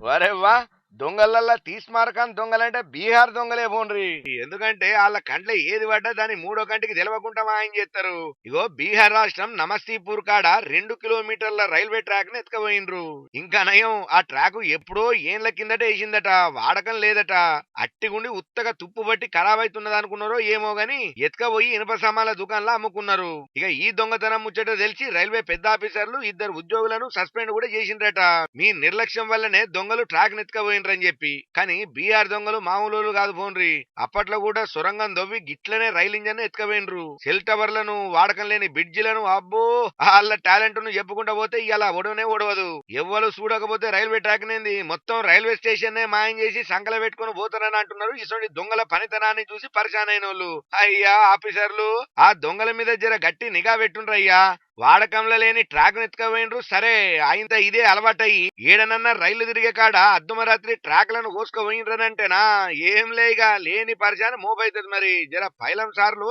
వరే వా దొంగలల్లా తీస్మారకాన్ దొంగలంటే బీహార్ దొంగలే పోన్రి. ఎందుకంటే వాళ్ళ కంట్లో ఏది పడ్డా దాని మూడో కంటికి తెలవకుండా మాయం చేస్తారు. ఇగో బీహార్ రాష్ట్రం నమస్తీపూర్ కాడ 2 కిలోమీటర్ల రైల్వే ట్రాక్ ని ఎత్తుకపోయిండ్రు. ఇంకా నయం ఆ ట్రాక్ ఎప్పుడో ఏండ్ల కిందట వేసిందట, వాడకం లేదట. అట్టిగుండి ఉత్తగా తుప్పు పట్టి ఖరాబ్ అవుతున్నది అనుకున్నారో ఏమో గాని ఎత్తుకపోయి ఇనుప సామాన్ల దుకాణంలో అమ్ముకున్నారు. ఇక ఈ దొంగతనం ముచ్చట తెలిసి రైల్వే పెద్ద ఆఫీసర్లు 2 ఉద్యోగులను సస్పెండ్ కూడా చేసిండ్రట. మీ నిర్లక్ష్యం వల్లనే దొంగలు ట్రాక్ నెత్తుకపోయినరని చెప్పి. కానీ బీఆర్ దొంగలు మామూలు కాదు పోన్రి. అప్పట్లో కూడా సొరంగం దొవ్వి గిట్లనే రైలు ఇంజన్ ఎత్తుకపోయినరు. సెల్ టవర్లను, వాడకం లేని బ్రిడ్జిలను, అబ్బో వాళ్ళ టాలెంట్ ను చెప్పుకుంటా పోతే ఇలా ఒడవనే ఒడవదు. ఎవ్వరు చూడకపోతే రైల్వే ట్రాక్ నింది మొత్తం రైల్వే స్టేషన్ నే మాయం చేసి సంకల పెట్టుకుని పోతారని అంటున్నారు. ఇటువంటి దొంగల పనితనాన్ని చూసి పరిశాన్ అయిన వాళ్ళు. అయ్యా ఆఫీసర్లు, ఆ దొంగల మీద జర గట్టి నిఘా పెట్టుండ్రయ్యా. వాడకంలో లేని ట్రాక్ ఎత్తుకపోయినరు సరే, ఆయన ఇదే అలవాటయ్యి ఏడనన్నా రైళ్లు తిరిగే కాడ అర్ధమరాత్రి ట్రాక్లను కోసుకుపోయినరంటేనా ఏం లేగా లేని పరిశాన మోపైతుంది. మరి జర పైలం సార్లు